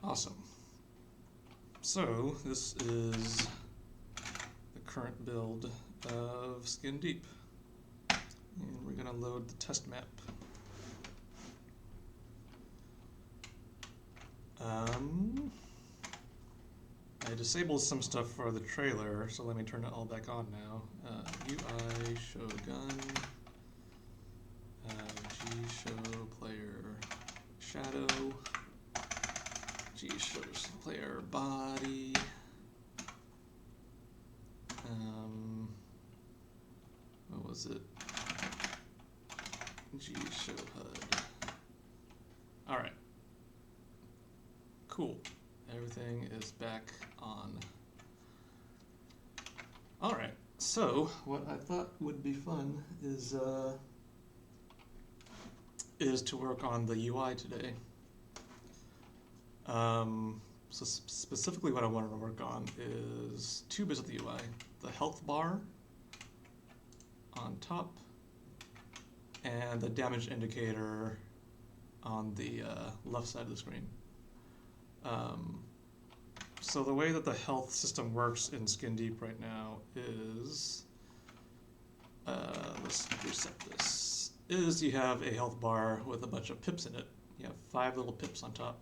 Awesome. So this is the current build of Skin Deep. And we're going to load the test map. I disabled some stuff for the trailer, so let me turn it all back on now. UI show gun, G show player shadow, G shows player body, what was it? G show HUD. All right. Cool. Everything is back on. All right. So what I thought would be fun is to work on the UI today. So specifically, what I wanted to work on is two bits of the UI: the health bar on top and the damage indicator on the left side of the screen. So the way that the health system works in Skin Deep right now is, let's reset this, is you have a health bar with a bunch of pips in it. You have 5 little pips on top.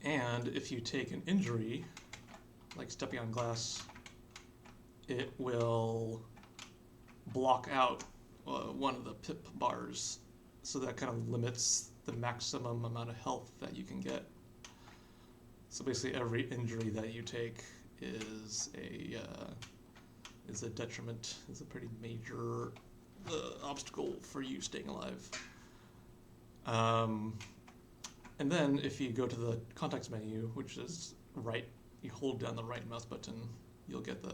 And if you take an injury, like stepping on glass, it will block out one of the pip bars. So that kind of limits the maximum amount of health that you can get. So basically, every injury that you take is a detriment. Is a pretty major obstacle for you staying alive. And then if you go to the context menu, which is right, you hold down the right mouse button, you'll get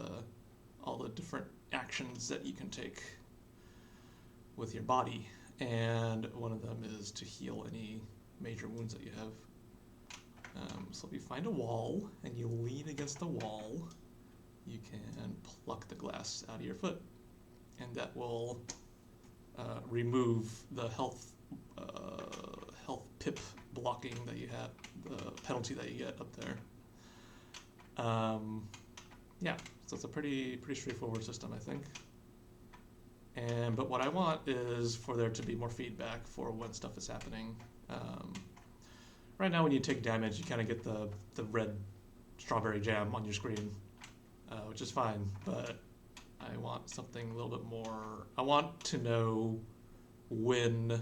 all the different actions that you can take with your body. And one of them is to heal any major wounds that you have. So if you find a wall and you lean against the wall, you can pluck the glass out of your foot, and that will remove the health pip blocking that you have, the penalty that you get up there. Yeah, so it's a pretty straightforward system, I think. But what I want is for there to be more feedback for when stuff is happening. Right now when you take damage, you kind of get the red strawberry jam on your screen, which is fine, but I want something a little bit more. I want to know when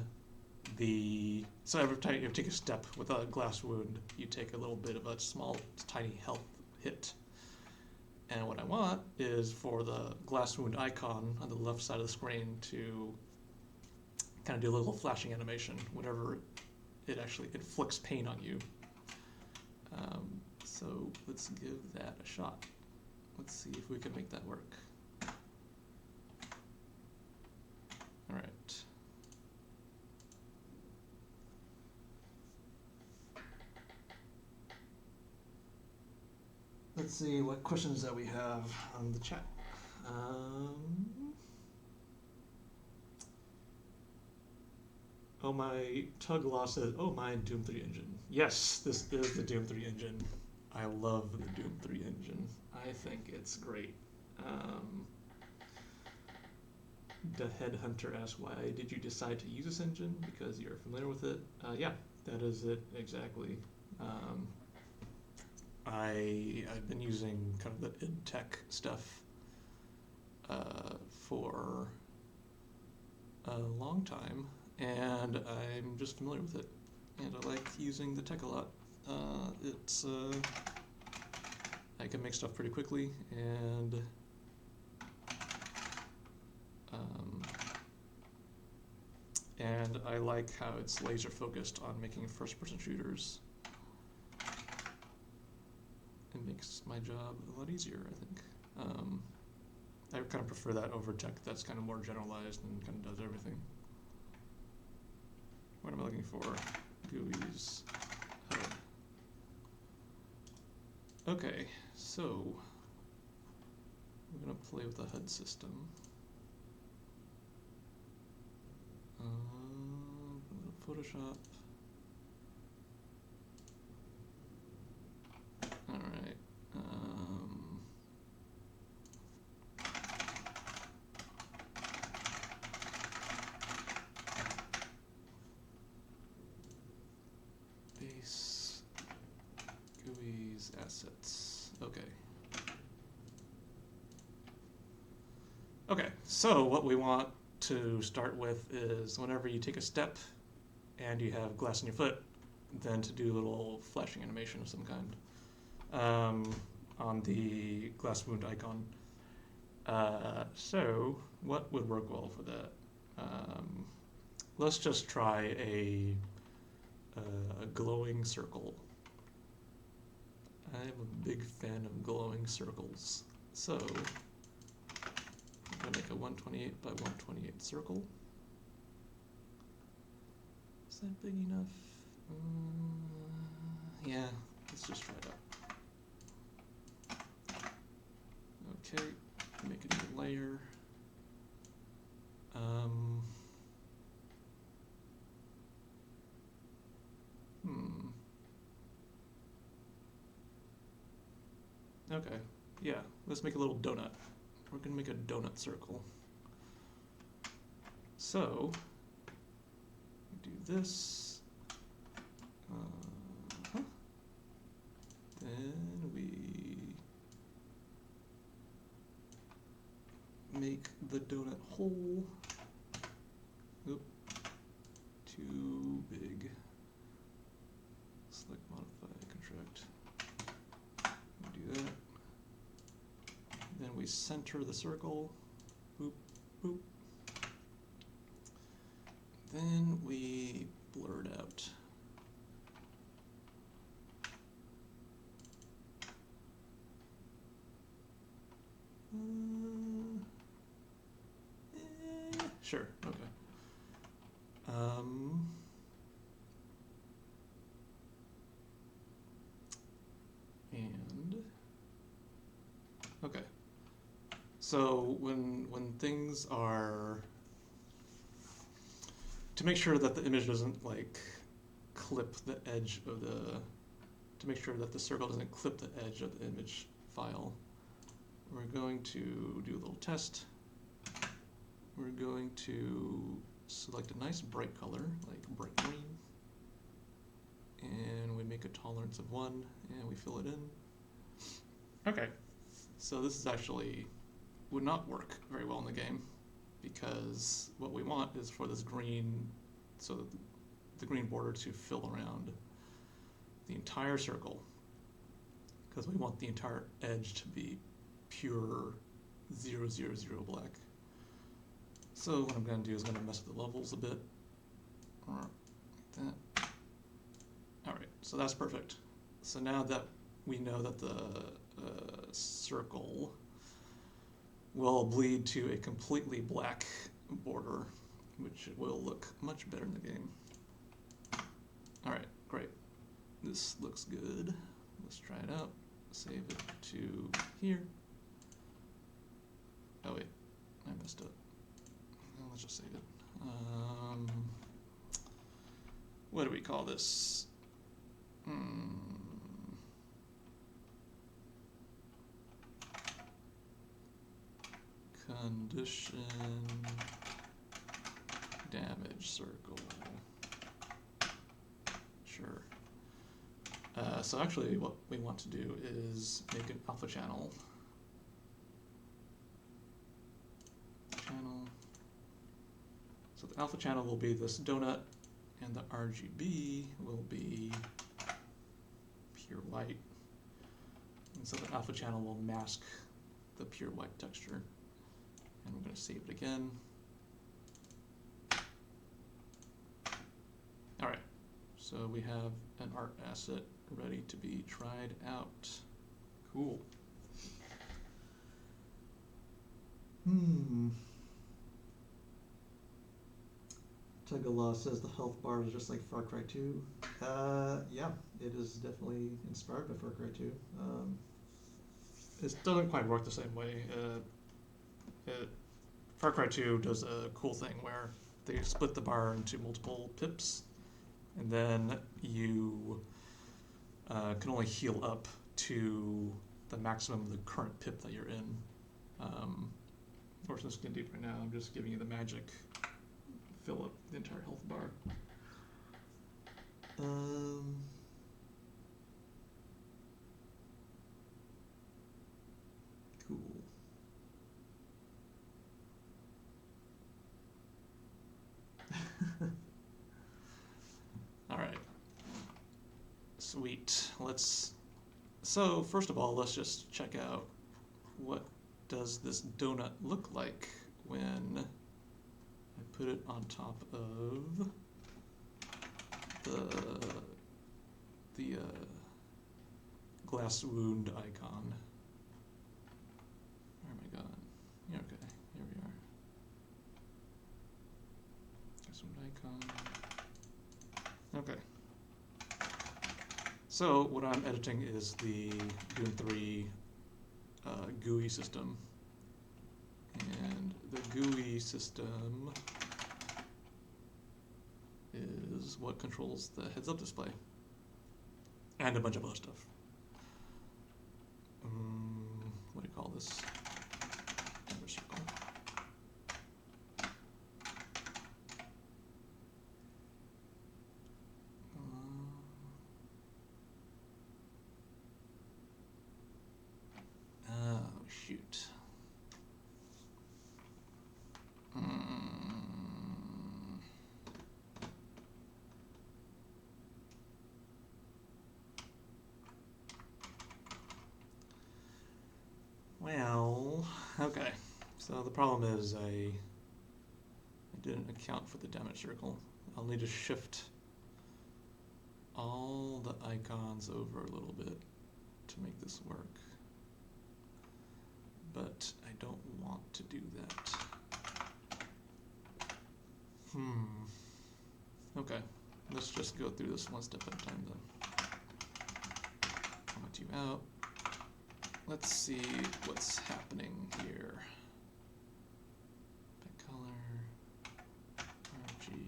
so every time you take a step with a glass wound, you take a little bit of a small, tiny health hit. And what I want is for the glass wound icon on the left side of the screen to kind of do a little flashing animation whenever it actually inflicts pain on you. So let's give that a shot. Let's see if we can make that work. All right. Let's see what questions that we have on the chat. Oh, my Tug Law says, oh, my Doom 3 engine. Yes, this is the Doom 3 engine. I love the Doom 3 engine. I think it's great. The Headhunter asks, why did you decide to use this engine? Because you're familiar with it? Yeah, that is it exactly. I've been using kind of the id tech stuff for a long time, and I'm just familiar with it, and I like using the tech a lot. I can make stuff pretty quickly, and I like how it's laser focused on making first-person shooters. It makes my job a lot easier, I think. I kind of prefer that over tech that's kind of more generalized and kind of does everything. What am I looking for? GUIs. HUD. Okay, so we're going to play with the HUD system. Photoshop. these assets. Okay. Okay, so what we want to start with is whenever you take a step and you have glass in your foot, then to do a little flashing animation of some kind on the glass wound icon. So what would work well for that? Let's just try a glowing circle. I'm a big fan of glowing circles. So I'm going to make a 128 by 128 circle. Is that big enough? Yeah, let's just try it out. Okay, make a new layer. Okay, yeah, let's make a little donut. We're gonna make a donut circle. So, we do this. Then we make the donut hole. Oop, too big. Select, modify, contract. We do that. Then we center the circle. Boop, boop. Then we blur it out. Sure, okay. And okay. So when things are, to make sure that the image doesn't like clip the edge of to make sure that the circle doesn't clip the edge of the image file, we're going to do a little test. We're going to select a nice bright color, like bright green, and we make a tolerance of 1, and we fill it in. Okay, so this is actually would not work very well in the game, because what we want is for this green, so the green border to fill around the entire circle, because we want the entire edge to be pure 0, 0, 0 black. So what I'm going to do is I'm going to mess with the levels a bit. Like that. Alright, so that's perfect. So now that we know that the circle will bleed to a completely black border, which will look much better in the game. Alright, great. This looks good. Let's try it out. Save it to here. Oh wait, I messed up. Let's just save it. What do we call this? Condition damage circle. Sure. So actually what we want to do is make an alpha channel. So the alpha channel will be this donut, and the RGB will be pure white. And so the alpha channel will mask the pure white texture. And we're going to save it again. All right, so we have an art asset ready to be tried out. Cool. Tagala says the health bar is just like Far Cry 2. Yeah, it is definitely inspired by Far Cry 2. It doesn't quite work the same way. Far Cry 2 does a cool thing where they split the bar into multiple pips, and then you can only heal up to the maximum of the current pip that you're in. Of course, this can do right now. I'm just giving you the magic. Fill up the entire health bar. Sweet. So first of all, let's just check out what does this donut look like when I put it on top of the glass wound icon. Where am I going? Yeah, okay, here we are. Glass wound icon. Okay. So what I'm editing is the Dune 3 GUI system. And the GUI system is what controls the heads-up display. And a bunch of other stuff. What do you call this? Damage circle. Oh, shoot. Well, okay. So the problem is I didn't account for the damage circle. I'll need to shift all the icons over a little bit to make this work. But I don't want to do that. Okay, let's just go through this one step at a time then. Comment you out. Let's see what's happening here. Back color, RGB.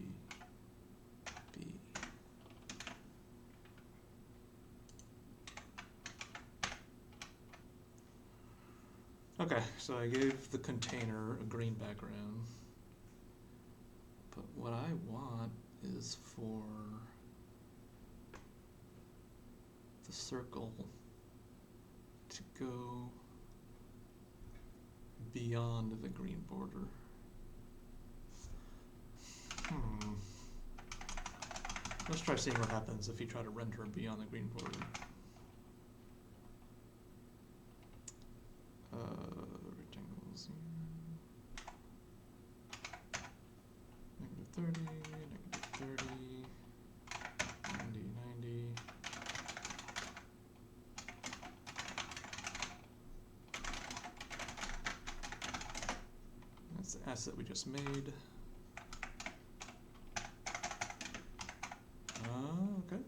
Okay, so I gave the container a green background. But what I want is for the circle to go beyond the green border. Let's try seeing what happens if you try to render beyond the green border. Rectangles here. -30, -30, 90, 90. That's the asset we just made. Okay.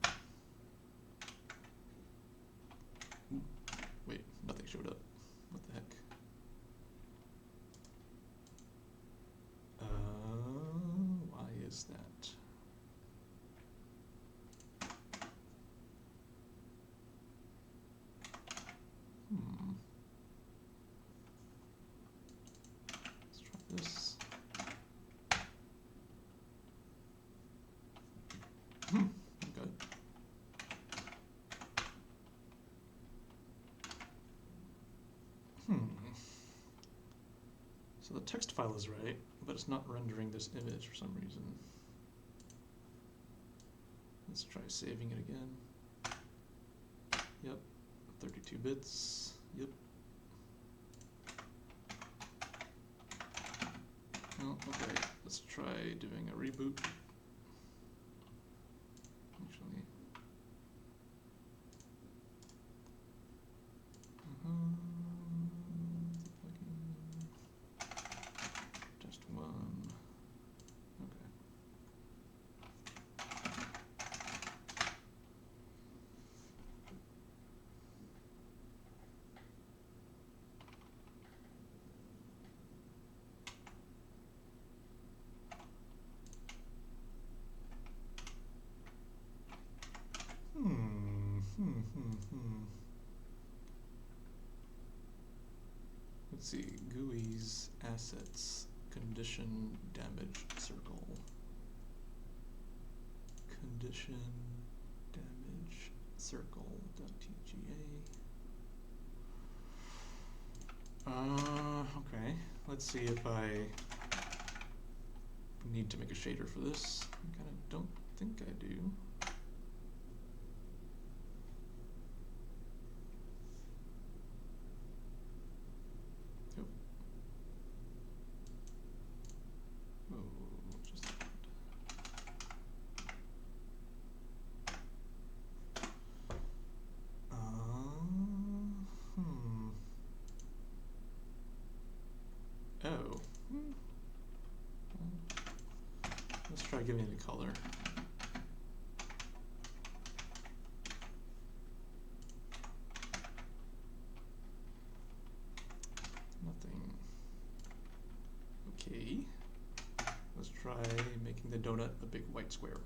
Wait, nothing showed up. What the heck? Why is that? Let's try this. Okay. So the text file is right, but it's not rendering this image for some reason. Let's try saving it again. Yep, 32 bits. Yep. Oh, okay. Let's try doing a reboot. Actually. Just one. Okay. Let's see, GUI's assets, condition damage circle. Condition damage circle.tga. Okay, let's see if I need to make a shader for this. I kind of don't think I do. not giving any color. Nothing. Okay. Let's try making the donut a big white square.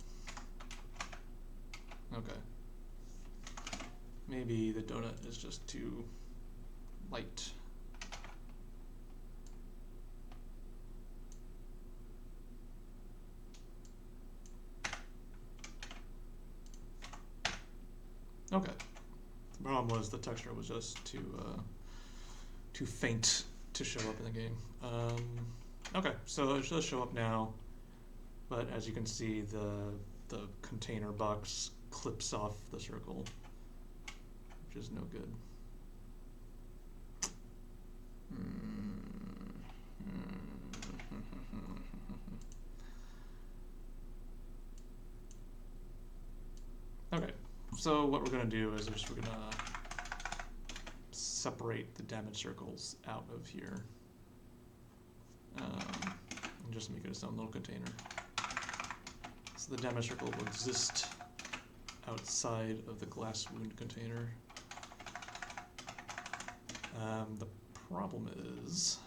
Okay. Maybe the donut is just too light. Okay. The problem was the texture was just too faint to show up in the game. Okay, so it does show up now, but as you can see, the container box clips off the circle, which is no good. Okay, so what we're going to do is we're going to separate the damage circles out of here, and just make it its own little container. So the damage circle will exist outside of the glass wound container. The problem is,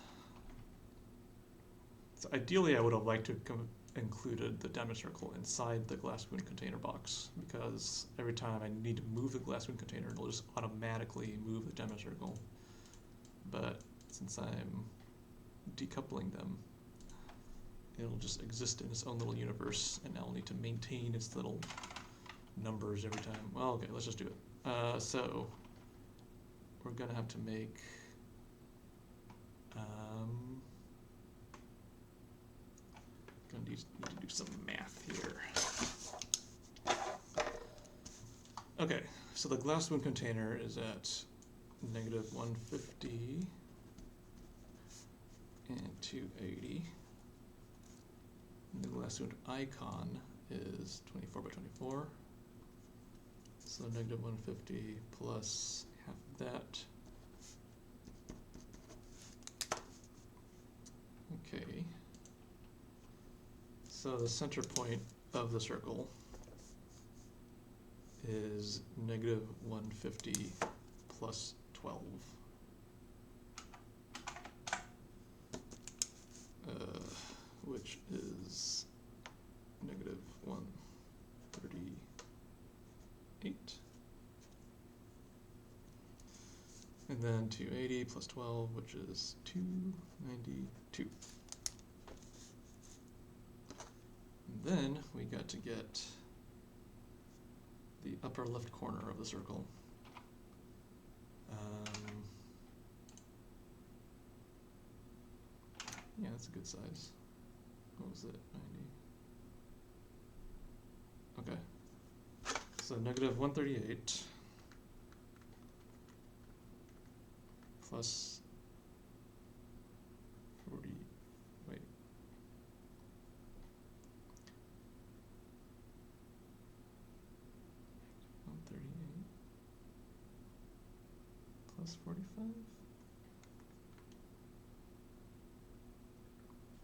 so ideally I would have liked to included the damage circle inside the glass wound container box, because every time I need to move the glass wound container, it'll just automatically move the damage circle. But since I'm decoupling them, it'll just exist in its own little universe, and I'll need to maintain its little numbers every time. Well, okay, let's just do it. So we're gonna have to make gonna need to do some math here. Okay, so the glass wound container is at -150 and 280. And the glass wound icon is 24 by 24. So -150 plus half of that. Okay. So the center point of the circle is -150 plus 12. Which is -138. And then 280 plus 12, which is 292. And then we got to get the upper left corner of the circle. Yeah, that's a good size. What was it? 90. Okay. So -138 plus 40. Wait. -138 plus 45.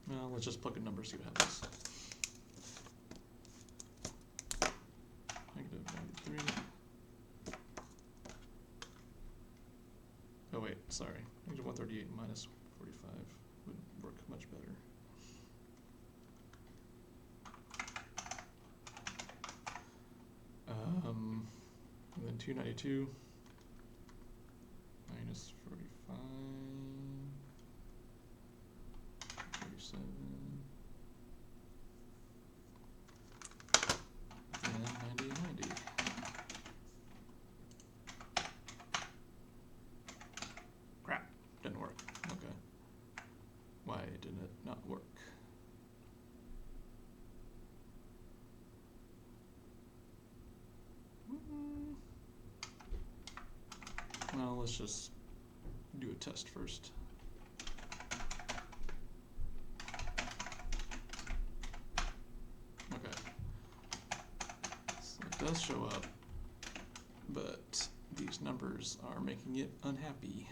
Well, let's just plug in numbers, see what happens. -93. Oh wait, sorry. -138 minus 45 would work much better. And then 292 minus 45. 47. And 90. Crap, didn't work. Okay. Why didn't it not work? Well, let's just do a test first. Okay. So it does show up, but these numbers are making it unhappy.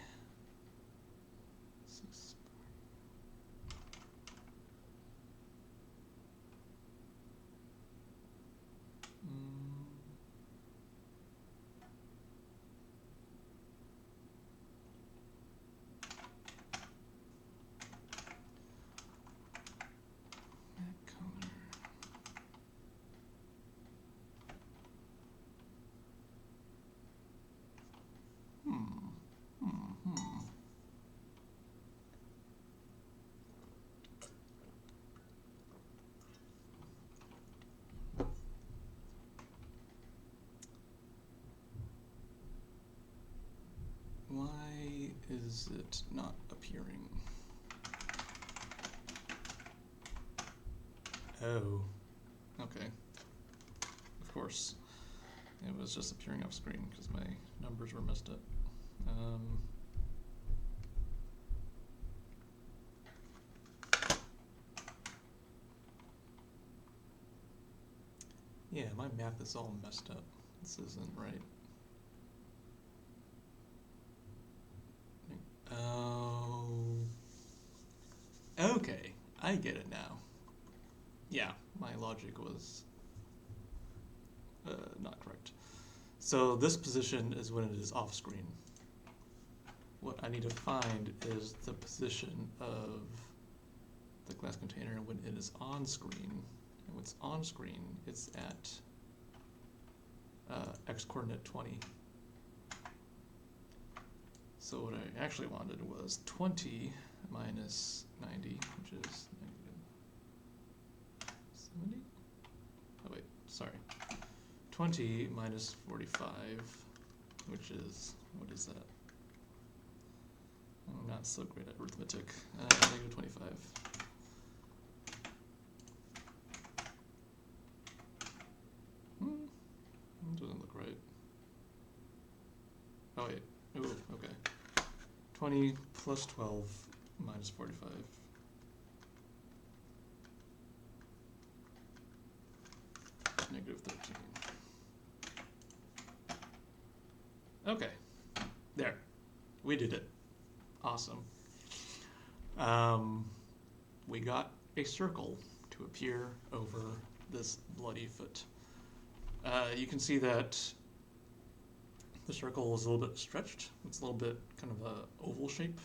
is it not appearing? Oh, okay. Of course. It was just appearing off screen because my numbers were messed up. Yeah, my math is all messed up. This isn't right. Oh. Okay, I get it now. Yeah, my logic was not correct. So this position is when it is off screen. What I need to find is the position of the glass container when it is on screen. And when it's on screen, it's at x-coordinate 20. So what I actually wanted was 20 minus 90, which is negative 70? Oh wait, sorry. 20 minus 45, which is, what is that? I'm not so great at arithmetic. Negative 25. That doesn't look right. Oh wait, ooh, okay. 20 plus 12 minus 45. Negative 13. Okay, there, we did it. Awesome. We got a circle to appear over this bloody foot. You can see that the circle is a little bit stretched. It's a little bit kind of a oval shape,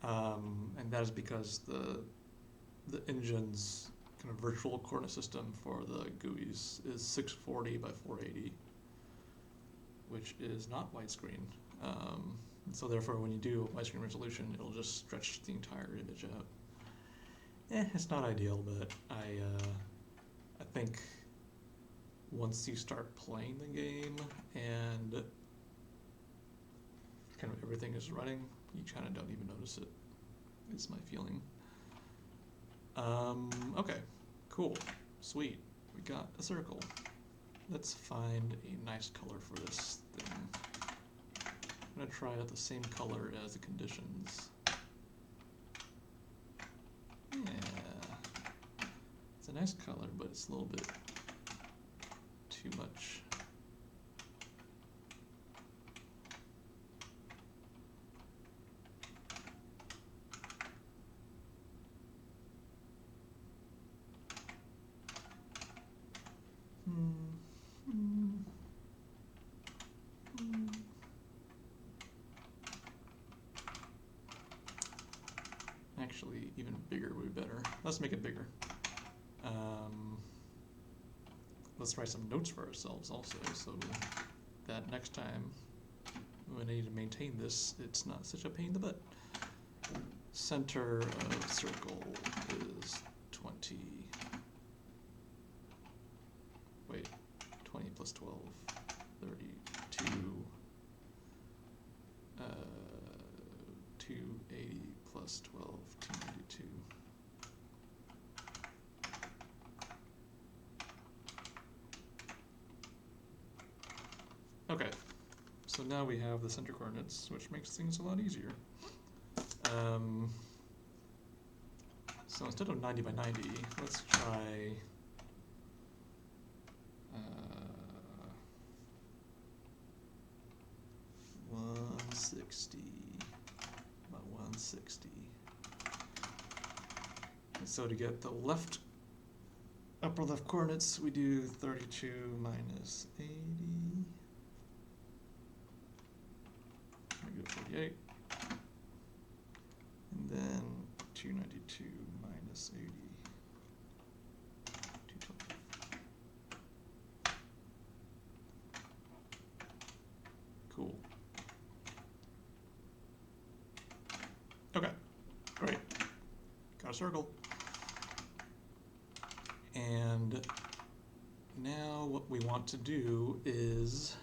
and that is because the engine's kind of virtual coordinate system for the GUIs is 640 by 480, which is not widescreen. So therefore, when you do widescreen resolution, it'll just stretch the entire image out. It's not ideal, but I think once you start playing the game and kind of everything is running, you kind of don't even notice it, is my feeling. Okay, cool, sweet, we got a circle. Let's find a nice color for this thing. I'm gonna try out the same color as the conditions. Yeah, it's a nice color, but it's a little bit too much. Actually, even bigger would be better. Let's make it bigger. Let's write some notes for ourselves also, so that next time when I need to maintain this, it's not such a pain in the butt. Center of circle is 20. Wait, 20 plus 12, 32. 280 plus 12, 292. Okay, so now we have the center coordinates, which makes things a lot easier. So instead of 90 by 90, let's try 160 by 160. And so to get the left upper left coordinates, we do 32 minus 80. Negative 48. And then 292 minus 80. 220. Cool. Okay, great. Got a circle. And now what we want to do is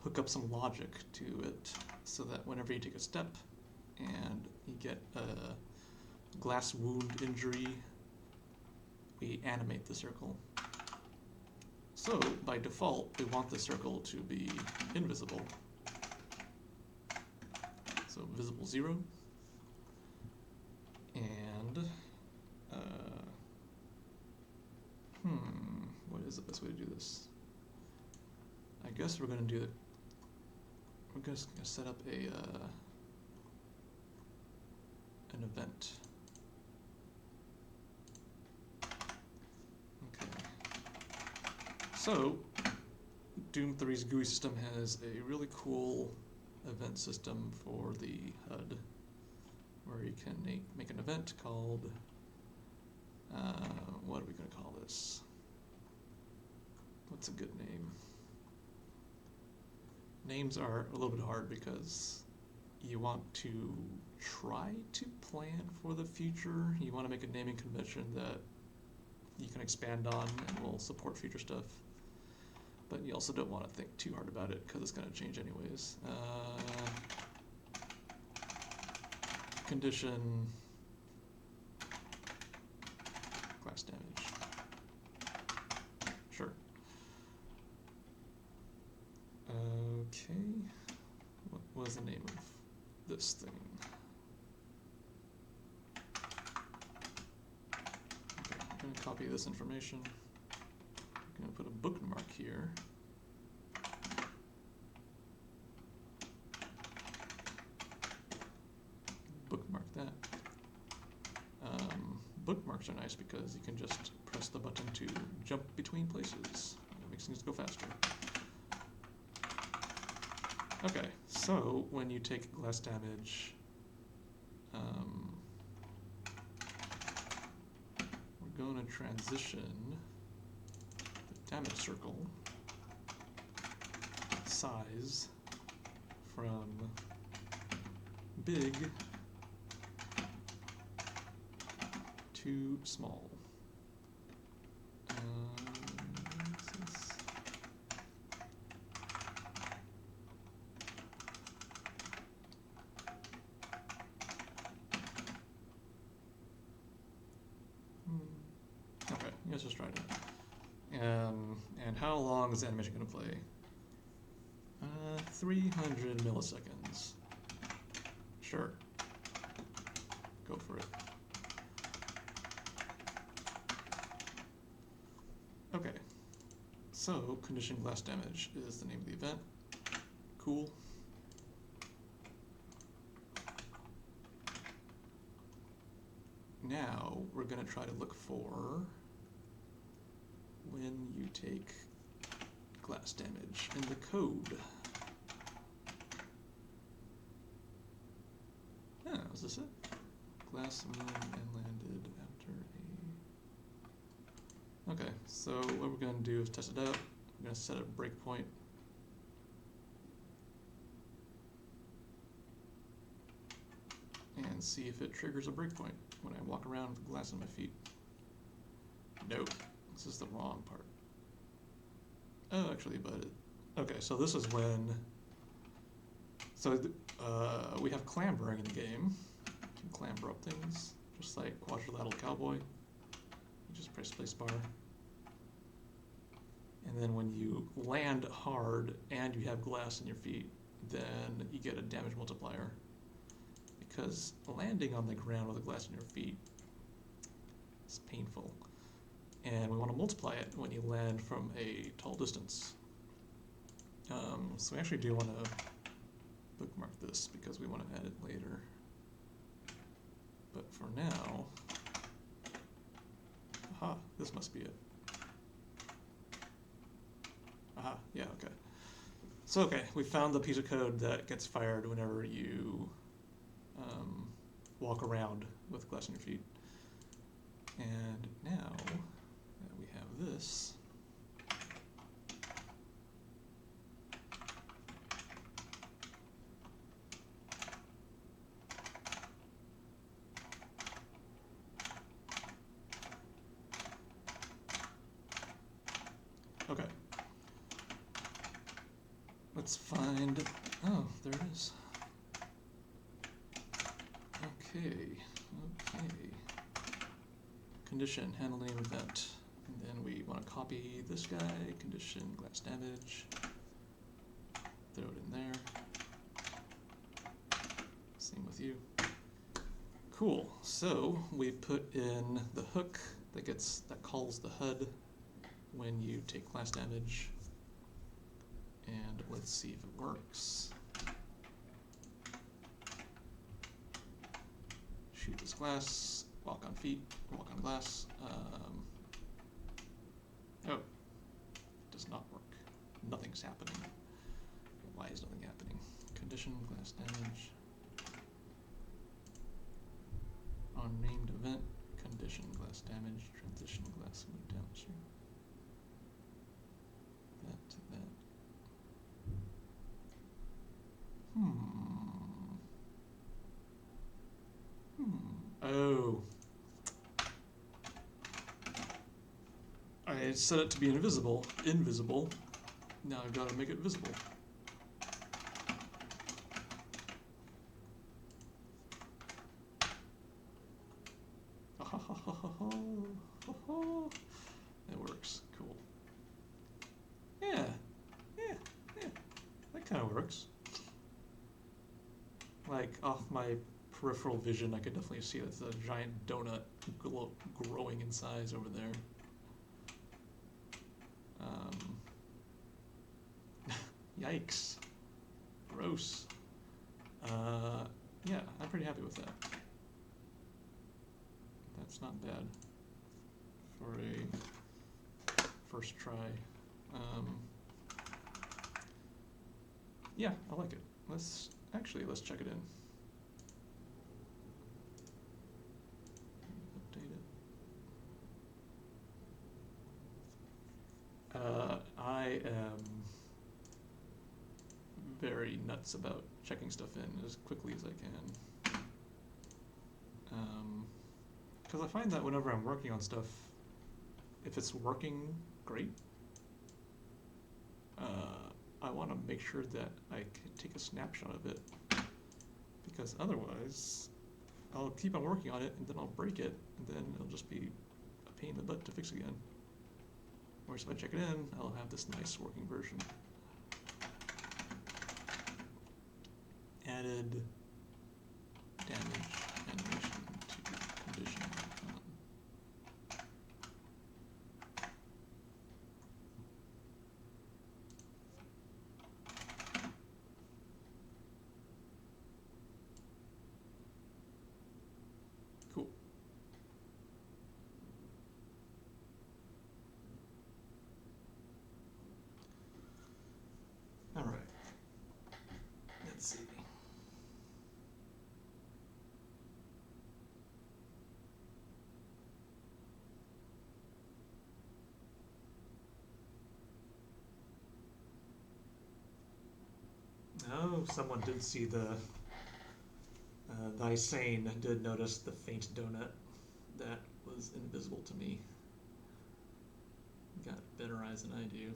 hook up some logic to it so that whenever you take a step and you get a glass wound injury, we animate the circle. So by default, we want the circle to be invisible. So visible 0. And what is the best way to do this? I guess we're going to do it. We're just going to set up an event. Okay. So Doom 3's GUI system has a really cool event system for the HUD, where you can make an event called, what are we going to call this? What's a good name? Names are a little bit hard because you want to try to plan for the future. You want to make a naming convention that you can expand on and will support future stuff. But you also don't want to think too hard about it because it's going to change anyways. Condition glass damage. Sure. Okay. What was the name of this thing? Okay, I'm going to copy this information. I'm going to put a bookmark here. Bookmark that. Bookmarks are nice because you can just press the button to jump between places. It makes things go faster. Okay, so when you take glass damage, we're going to transition the damage circle size from big to small. What's this? Okay, let's just try it. And how long is the animation going to play? 300 milliseconds. Sure. Go for it. Okay. So, condition glass damage is the name of the event. Cool. Now, we're going to try to look for when you take glass damage in the code. Was this it? Glass wing and landed after a... Okay, so what we're going to do is test it out. I'm going to set a breakpoint. And see if it triggers a breakpoint when I walk around with glass on my feet. Nope, this is the wrong part. Oh, actually, but okay, so this is when... So we have clambering in the game. You can clamber up things, just like quadrilateral cowboy. You just press spacebar. And then when you land hard and you have glass in your feet, then you get a damage multiplier. Because landing on the ground with a glass in your feet is painful. And we want to multiply it when you land from a tall distance. So we actually do want to bookmark this because we want to add it later. But for now, aha, this must be it. Aha, yeah, okay. So okay, we found the piece of code that gets fired whenever you walk around with glass in your feet. And now that we have this, okay. let's find, oh, there it is. Okay. Condition, handle name event. And then we want to copy this guy, condition, glass damage. Throw it in there. Same with you. Cool, so we put in the hook that calls the HUD when you take glass damage. And let's see if it works. Shoot this glass, walk on feet, walk on glass. Oh, it does not work. Nothing's happening. Why is nothing happening? Condition, glass damage. Unnamed event, condition, glass damage, transition, glass move downstream. That to that. Oh. I set it to be invisible. Now I've got to make it visible. It works. Cool. Yeah. That kind of works. Like, off my peripheral vision, I could definitely see it's a giant donut growing in size over there. Yikes. Gross. Yeah, I'm pretty happy with that. That's not bad for a first try. Yeah, I like it. Let's check it in. Update it. I am very nuts about checking stuff in as quickly as I can. Because I find that whenever I'm working on stuff, if it's working great, I want to make sure that I can take a snapshot of it, because otherwise I'll keep on working on it and then I'll break it and then it'll just be a pain in the butt to fix again. Whereas if I check it in, I'll have this nice working version. Added damage animation to condition icon. Cool. All right. Let's see. Oh, someone did see the Thysane did notice the faint donut that was invisible to me. Got better eyes than I do.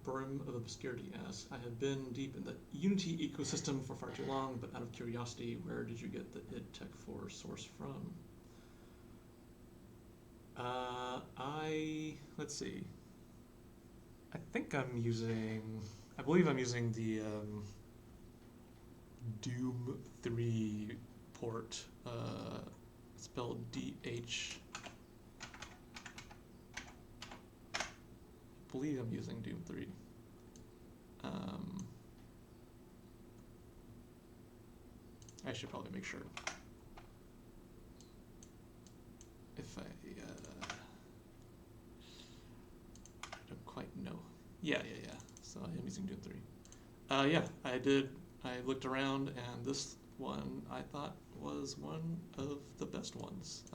Brim of Obscurity asks, I have been deep in the Unity ecosystem for far too long, but out of curiosity, where did you get the id Tech 4 source from? Let's see. I believe I'm using the Doom 3 port, spelled DH. I believe I'm using Doom 3. I should probably make sure. If I don't quite know. Yeah. So I am using Doom 3. Yeah, I did. I looked around, and this one I thought was one of the best ones.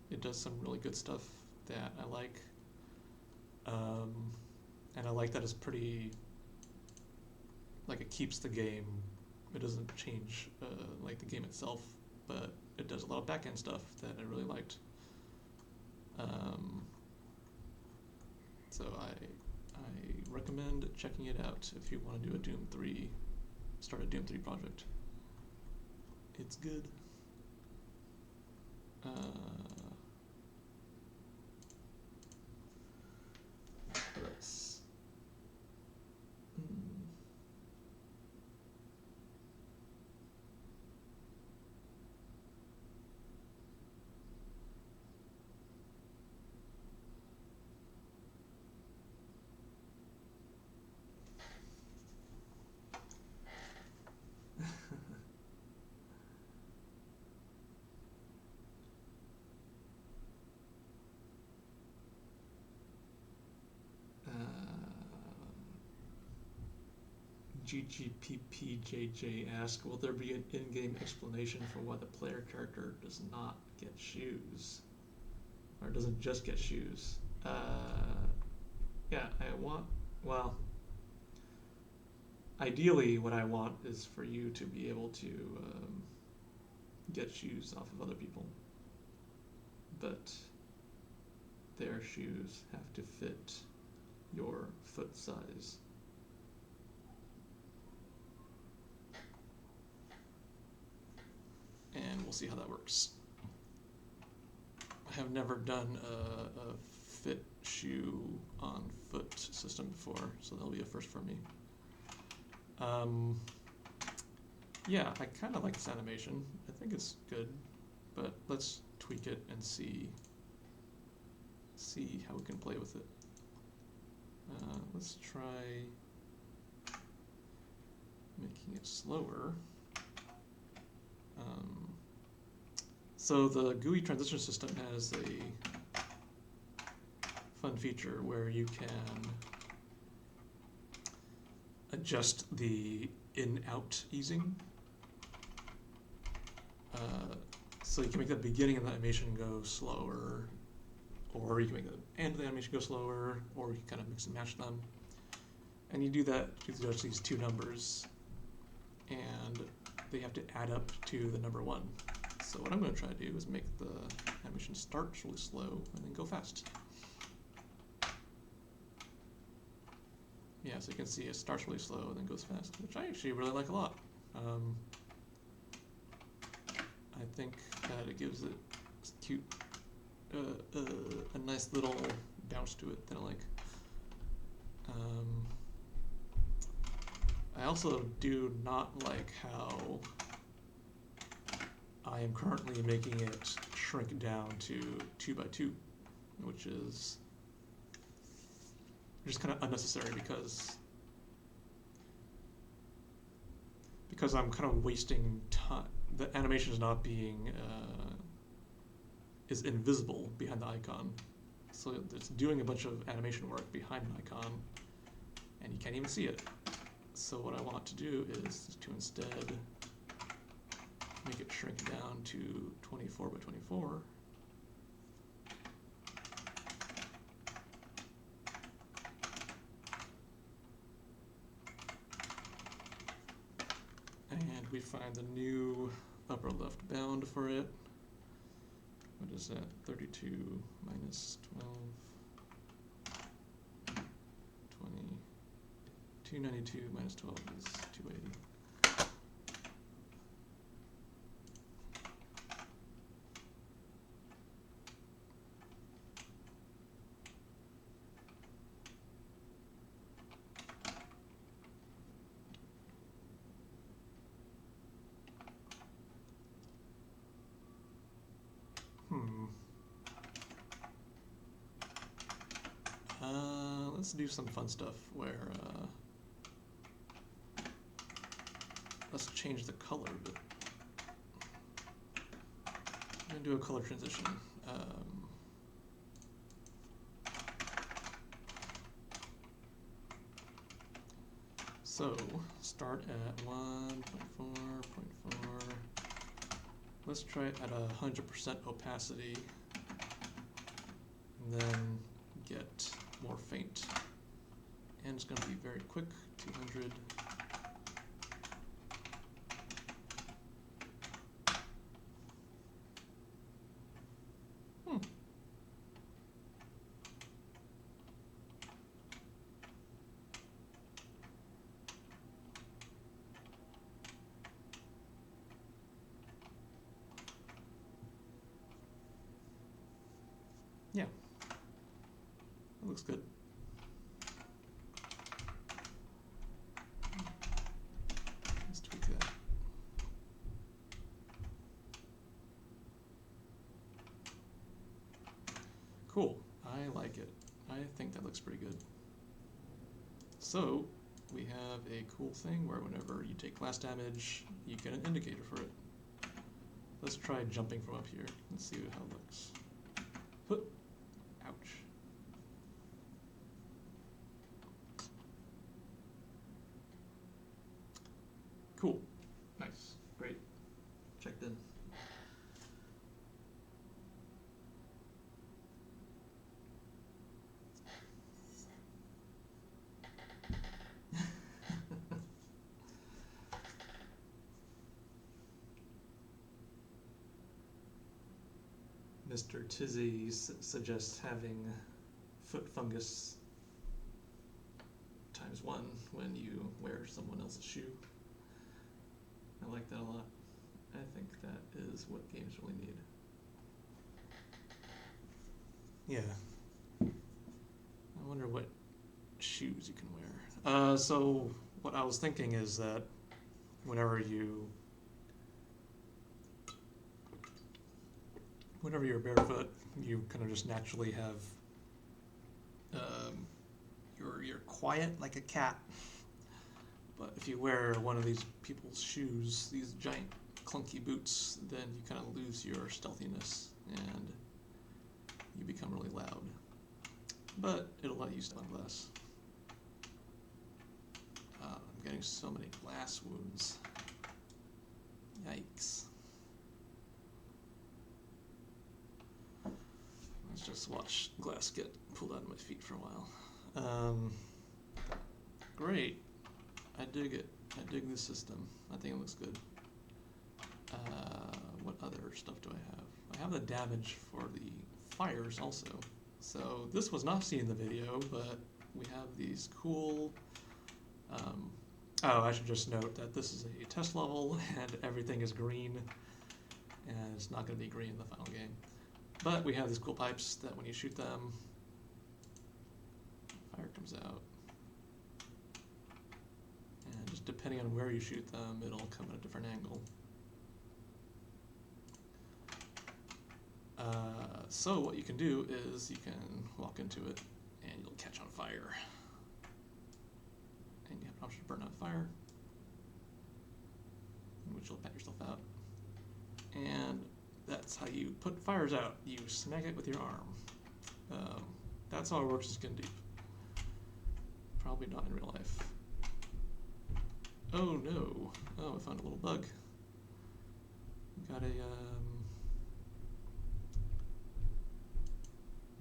It does some really good stuff that I like. And I like that it's pretty, like, it keeps the game It doesn't change like the game itself, but it does a lot of back-end stuff that I really liked. So I recommend checking it out if you want to do a Doom 3, start a Doom 3 project. It's good. Let's. GGPPJJ asks, will there be an in-game explanation for why the player character does not get shoes? Or doesn't just get shoes? Yeah, well, ideally what I want is for you to be able to get shoes off of other people. But their shoes have to fit your foot size. And we'll see how that works. I have never done a fit shoe on foot system before, so that'll be a first for me. Yeah, I kind of like this animation. I think it's good, but let's tweak it and see how we can play with it. Let's try making it slower. So the GUI transition system has a fun feature where you can adjust the in-out easing. So you can make the beginning of the animation go slower, or you can make the end of the animation go slower, or you can kind of mix and match them. And you do that with just these two numbers, and they have to add up to the number 1. So what I'm going to try to do is make the animation start really slow and then go fast. Yeah, so you can see it starts really slow and then goes fast, which I actually really like a lot. I think that it gives it cute, a nice little bounce to it that I like. I also do not like how I am currently making it shrink down to 2x2, which is just kind of unnecessary because I'm kind of wasting time. The animation is not being is invisible behind the icon, so it's doing a bunch of animation work behind an icon, and you can't even see it. So what I want to do is to instead make it shrink down to 24x24. And we find the new upper left bound for it. What is that? 32 minus 12, 20. 292 minus 12 is 280. Let's do some fun stuff where let's change the color a bit. I'm gonna do a color transition. So start at 1.4.4. Let's try it at 100% opacity, and then get more faint. And it's going to be very quick, 200. That looks good. Let's tweak that. Cool. I like it. I think that looks pretty good. So we have a cool thing where whenever you take glass damage, you get an indicator for it. Let's try jumping from up here. Let's see how it looks. Ouch. Cool. Nice. Great. Checked in. Mr. Tizzy suggests having foot fungus ×1 when you wear someone else's shoe. I like that a lot. I think that is what games really need. Yeah. I wonder what shoes you can wear. So what I was thinking is that whenever you're barefoot, you kind of just naturally have you're quiet like a cat. But if you wear one of these people's shoes, these giant clunky boots, then you kind of lose your stealthiness and you become really loud. But it'll let you stun less. I'm getting so many glass wounds. Yikes. Let's just watch glass get pulled out of my feet for a while. Great. I dig it. I dig this system. I think it looks good. What other stuff do I have? I have the damage for the fires also. So this was not seen in the video, but we have these cool... I should just note that this is a test level and everything is green, and it's not going to be green in the final game. But we have these cool pipes that when you shoot them, fire comes out. And just depending on where you shoot them, it'll come at a different angle. So what you can do is you can walk into it and you'll catch on fire. And you have an option to burn out fire, in which you'll pat yourself out. And that's how you put fires out. You smack it with your arm. That's how it works as Gundeep. Probably not in real life. Oh no. Oh, I found a little bug. Got a,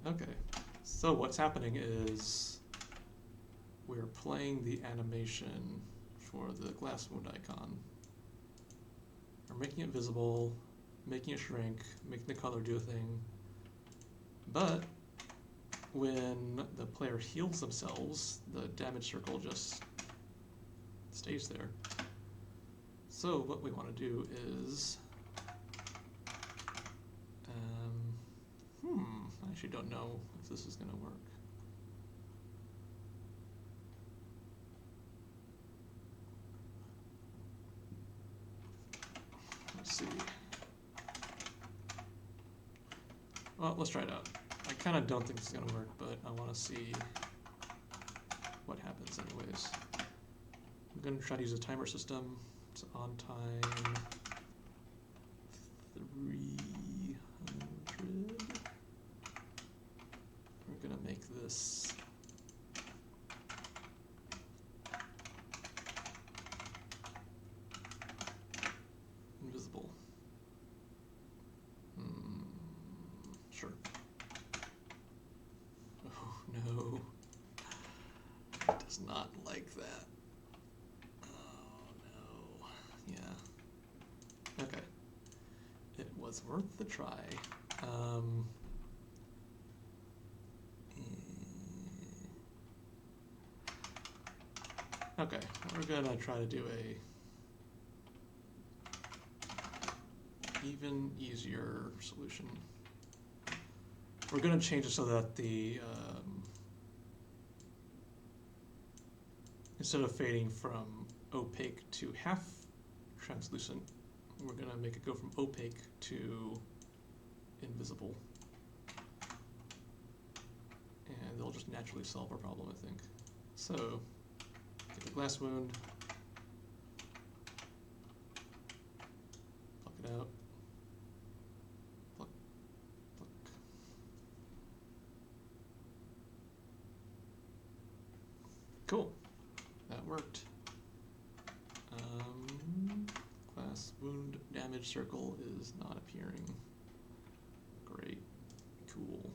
Okay. So what's happening is we're playing the animation for the glass wound icon. We're making it visible, making it shrink, making the color do a thing. But when the player heals themselves, the damage circle just stays there. So what we want to do is, I actually don't know if this is going to work. Let's see. Well, let's try it out. I kind of don't think this is going to work, but I want to see what happens anyways. I'm going to try to use a timer system. It's on time 300. We're going to make this invisible. Sure. Oh no. It does not like that. Oh no. Yeah. Okay. It was worth the try. Okay, we're gonna try to do a even easier solution. We're gonna change it so that the instead of fading from opaque to half translucent, we're going to make it go from opaque to invisible. And they'll just naturally solve our problem, I think. So, get the glass wound, pluck it out, pluck, pluck. Cool, that worked. Glass wound damage circle is not appearing. Great, cool.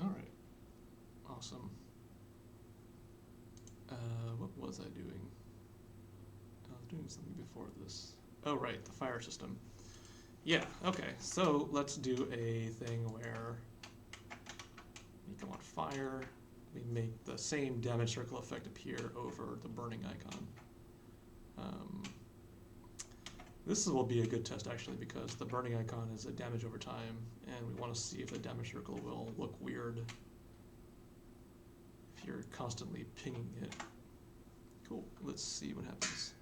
All right, awesome. What was I doing? I was doing something before this. Oh, right, the fire system. Yeah, okay, so let's do a thing where you come on fire, we make the same damage circle effect appear over the burning icon. This will be a good test actually because the burning icon is a damage over time and we want to see if the damage circle will look weird if you're constantly pinging it. Cool, let's see what happens.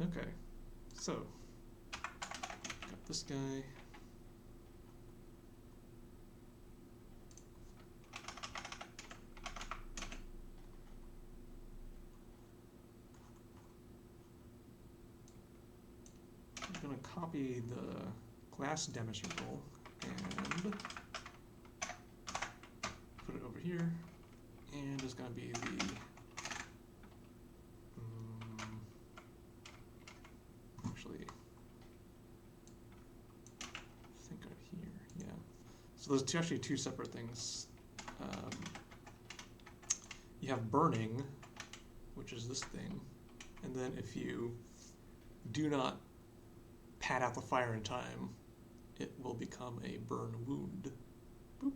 Okay, so got this guy. I'm going to copy the glass damage circle and put it over here, and it's going to be the actually, I think right here, yeah. So those actually two separate things. You have burning, which is this thing, and then if you do not pat out the fire in time, it will become a burn wound. Boop.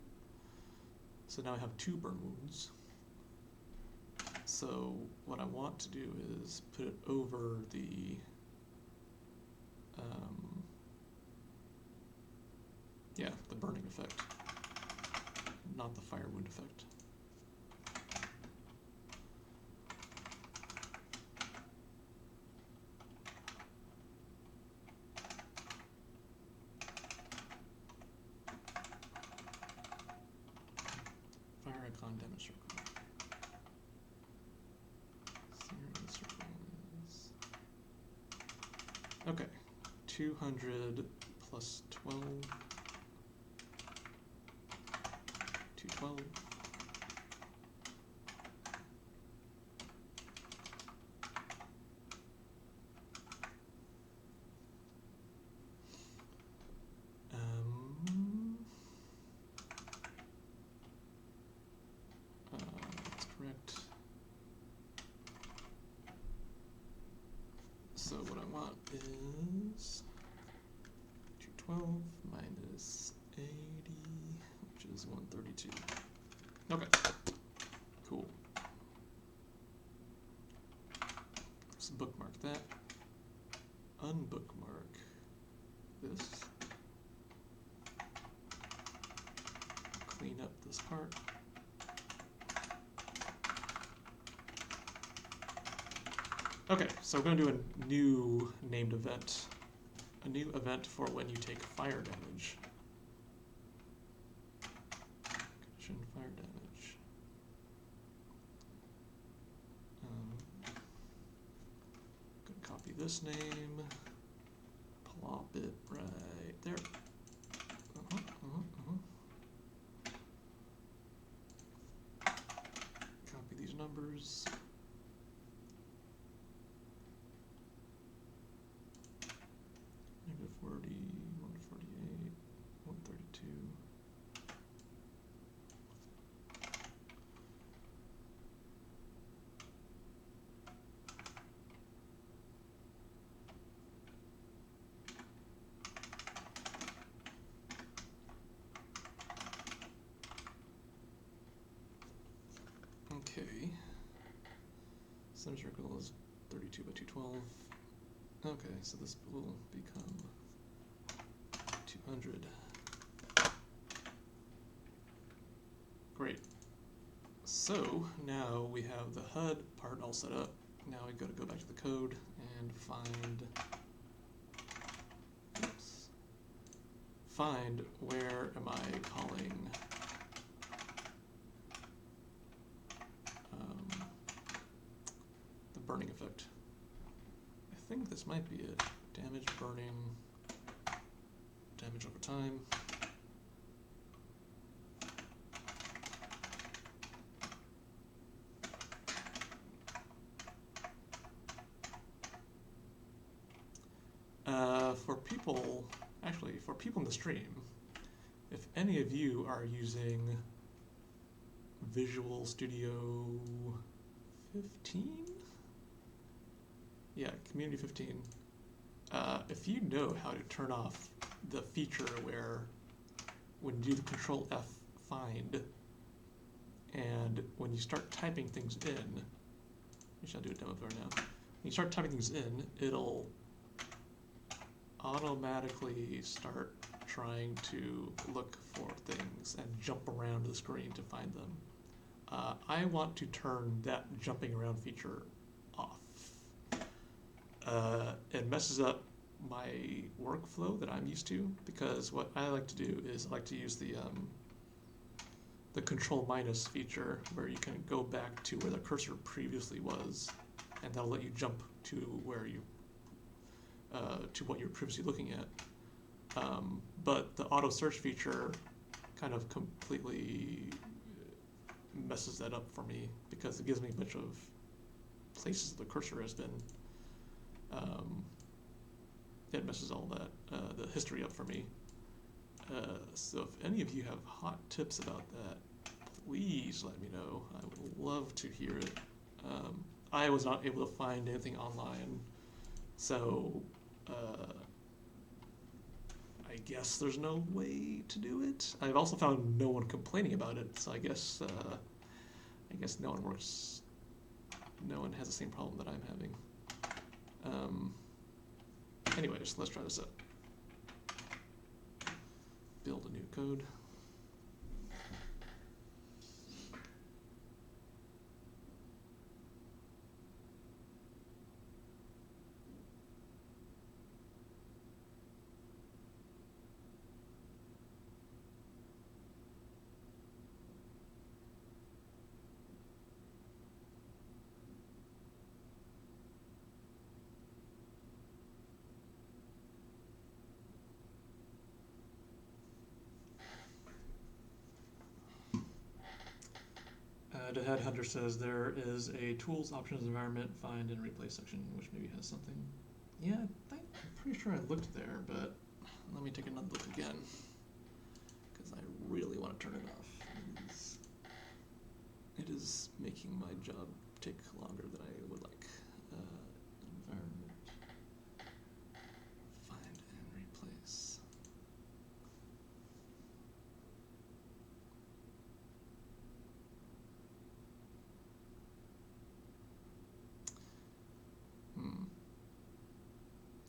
So now I have two burn wounds. So what I want to do is put it over the the burning effect, not the fire wound effect. Fire icon damage circle. Zero circle is okay. 200 plus 12. 212. That's correct. So what I want is 212 minus 80, which is 132. Okay, cool. Let's bookmark that. Unbookmark this. Clean up this part. Okay, so we're going to do a new named event. A new event for when you take fire damage. Condition fire damage. Going to copy this name, plop it right there. Copy these numbers. -40, 148, 132. Semicircle is 32 by 212. Okay, so this will become 200. Great. So now we have the HUD part all set up. Now we got to go back to the code and find where am I calling the burning effect. I think this might be it. Damage, burning, damage over time. For people in the stream, if any of you are using Visual Studio 15? Yeah, Community 15. If you know how to turn off the feature where when you do the Control F find, and when you start typing things in, we shall do a demo for now. When you start typing things in, it'll automatically start trying to look for things and jump around the screen to find them. I want to turn that jumping around feature off. It messes up my workflow that I'm used to, because what I like to do is I like to use the control minus feature, where you can go back to where the cursor previously was, and that'll let you jump to where you to what you're previously looking at. But the auto search feature kind of completely messes that up for me, because it gives me a bunch of places the cursor has been. It messes all that, the history up for me. So if any of you have hot tips about that, please let me know. I would love to hear it. I was not able to find anything online, so I guess there's no way to do it. I've also found no one complaining about it, so I guess no one has the same problem that I'm having. Anyways, let's try this out. Build a new code. The Headhunter says there is a tools, options, environment, find, and replace section, which maybe has something. Yeah, I'm pretty sure I looked there, but let me take another look again, because I really want to turn it off. It is making my job take longer than I would like. Environment, find, and replace.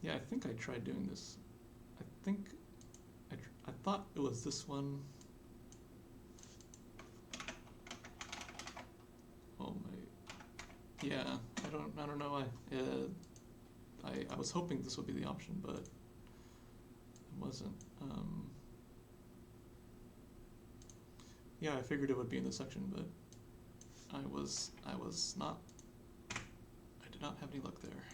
Yeah, I think I tried doing this. I thought it was this one. Oh my. Yeah, I don't know why. I was hoping this would be the option, but it wasn't. Yeah, I figured it would be in this section, but I did not have any luck there.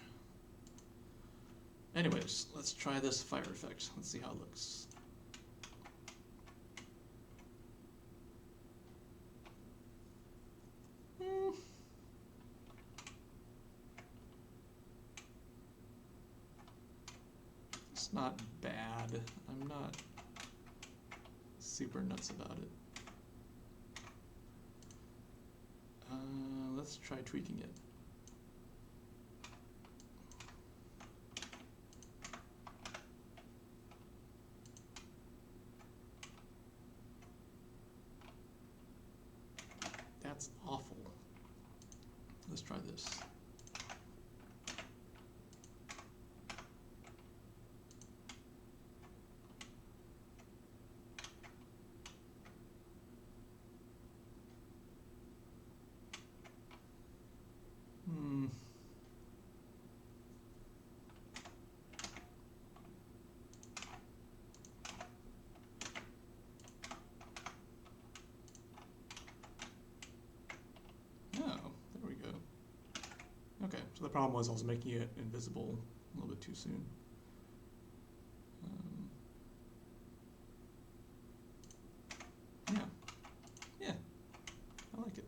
Anyways, let's try this fire effect. Let's see how it looks. It's not bad. I'm not super nuts about it. Let's try tweaking it. That's awful. Let's try this. problem was I was making it invisible a little bit too soon. Yeah. Yeah. I like it.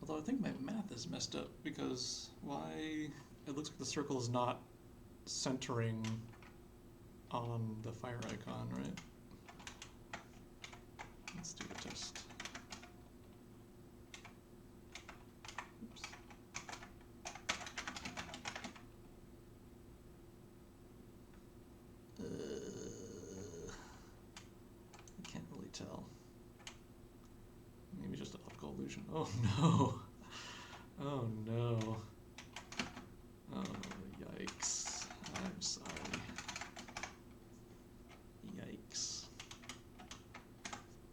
Although I think my math is messed up because why it looks like the circle is not centering on the fire icon, right? Let's do a test. Oops. I can't really tell. Maybe just an optical illusion. Oh no. Oh no. Oh, yikes. I'm sorry. Yikes.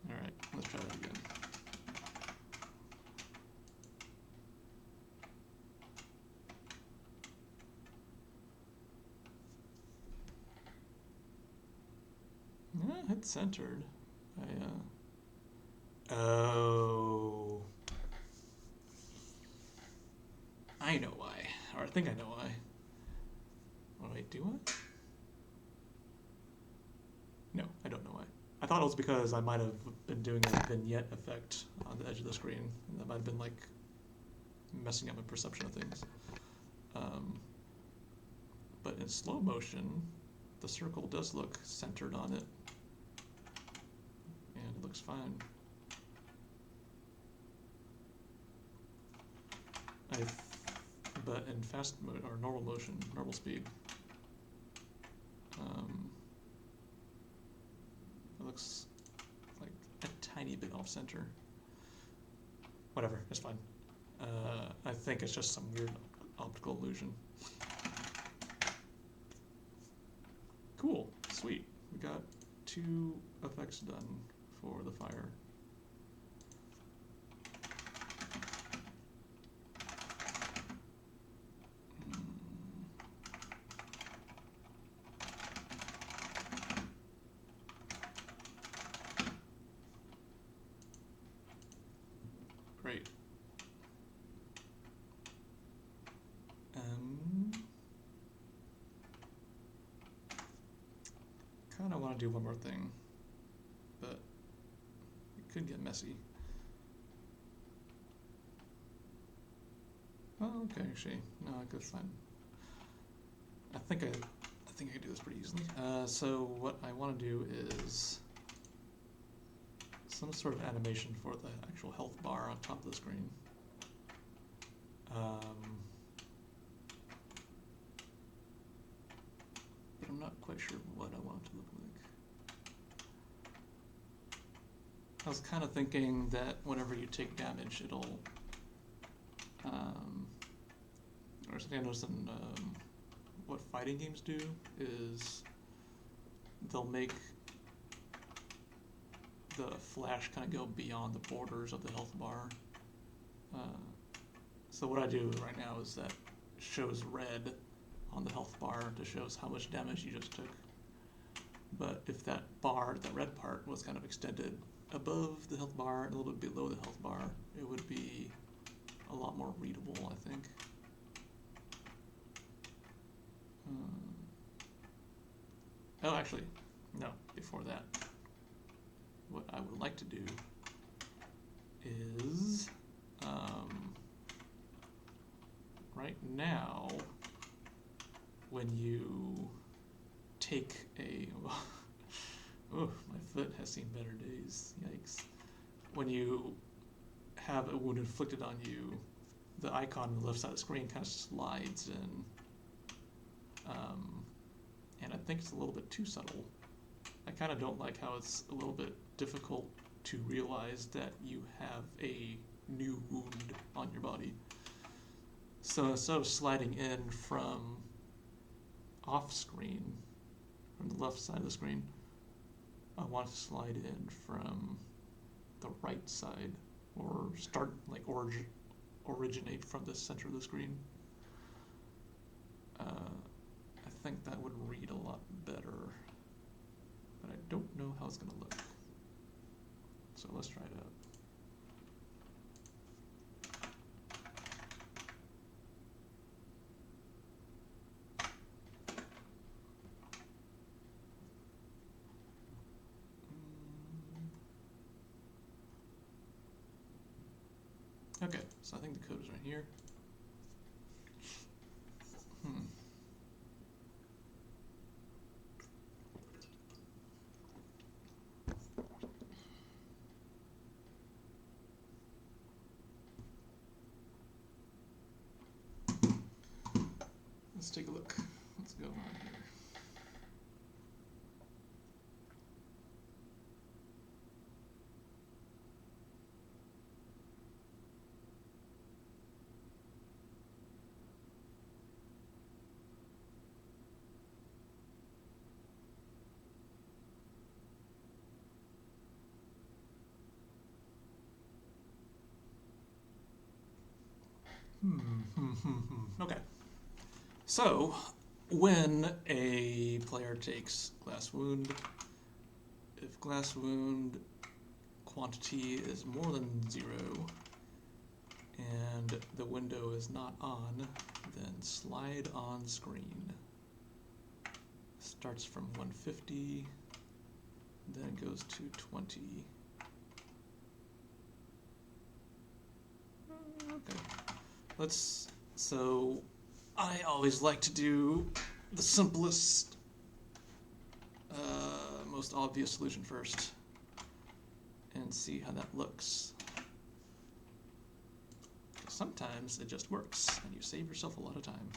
Alright, let's try that again. Yeah, it's centered. Oh. I know why. Or I think I know why. Oh, wait, do I? No, I don't know why. I thought it was because I might have been doing a vignette effect on the edge of the screen, and that might have been like messing up my perception of things. But in slow motion, the circle does look centered on it, and it looks fine. But in fast mode or normal motion, normal speed, it looks like a tiny bit off center. Whatever, it's fine. I think it's just some weird optical illusion. Cool, sweet. We got 2 effects done for the fire. Great. Kind of want to do one more thing, but it could get messy. Oh, okay, actually, no, I could find. I think I can do this pretty easily. So what I want to do is some sort of animation for the actual health bar on top of the screen. But I'm not quite sure what I want it to look like. I was kind of thinking that whenever you take damage, it'll, or something I noticed in what fighting games do is they'll make the flash kind of go beyond the borders of the health bar. So what I do right now is that shows red on the health bar to show us how much damage you just took. But if that bar, that red part, was kind of extended above the health bar and a little bit below the health bar, it would be a lot more readable, I think. Oh, actually, no, before that. What I would like to do is, right now, when you take a, oh, my foot has seen better days, yikes. When you have a wound inflicted on you, the icon on the left side of the screen kind of slides in, and I think it's a little bit too subtle. I kind of don't like how it's a little bit difficult to realize that you have a new wound on your body. So instead of sliding in from off screen, from the left side of the screen, I want to slide in from the right side, or start, like, originate from the center of the screen. I think that would read a lot better, but I don't know how it's going to look. So let's try it out. Okay, so I think the code is right here. Let's take a look. What's going on here? Okay. So, when a player takes glass wound, if glass wound quantity is more than 0 and the window is not on, then slide on screen. Starts from 150, then goes to 20. Okay. So I always like to do the simplest, most obvious solution first and see how that looks. Sometimes it just works and you save yourself a lot of time.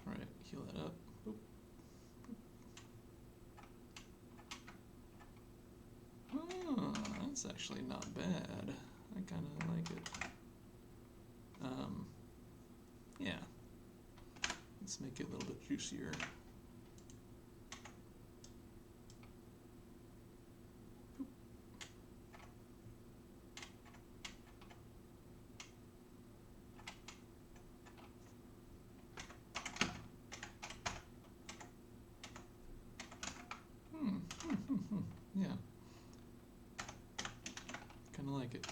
All right, heal that up. Boop. Oh, that's actually not bad. I kind of like it. Yeah. Let's make it a little bit juicier. Yeah. Kind of like it.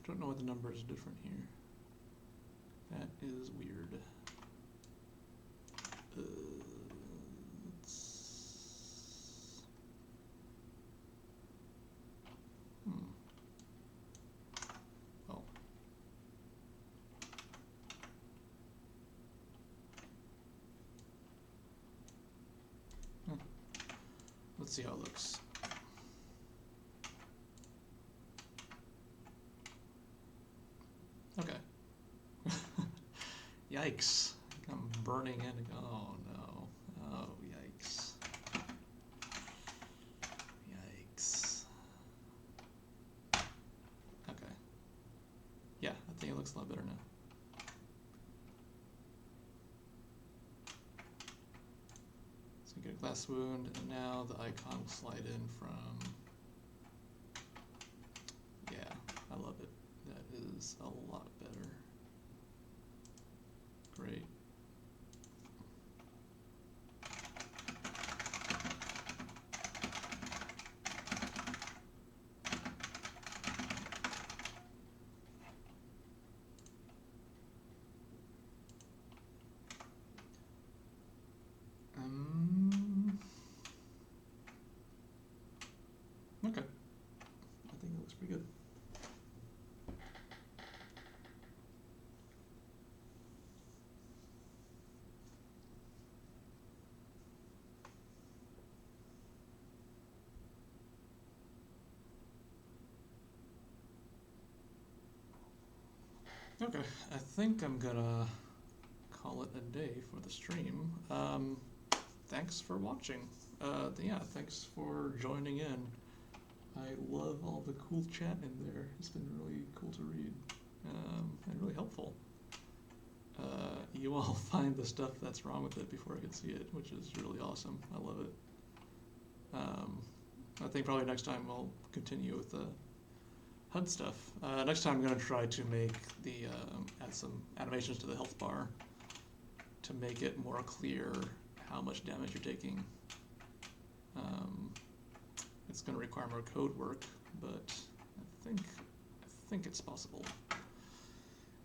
Don't know why the number is different here. That is weird. Oh. Let's see how it looks. Okay. Yikes. I'm burning in. Oh no. Oh, yikes. Yikes. Okay. Yeah, I think it looks a lot better now. So we get a glass wound, and now the icon will slide in from... Yeah, I love it. That is a lot better. Great. Okay, I think I'm gonna call it a day for the stream. Thanks for watching. Yeah, thanks for joining in. I love all the cool chat in there. It's been really cool to read and really helpful. You all find the stuff that's wrong with it before I can see it, which is really awesome. I love it. I think probably next time we'll continue with the HUD stuff. Next time I'm going to try to make the add some animations to the health bar to make it more clear how much damage you're taking. It's going to require more code work, but I think it's possible.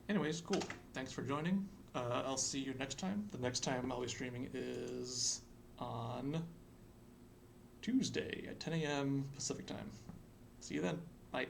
Anyways, cool. Thanks for joining. I'll see you next time. The next time I'll be streaming is on Tuesday at 10 a.m. Pacific time. See you then. Bye.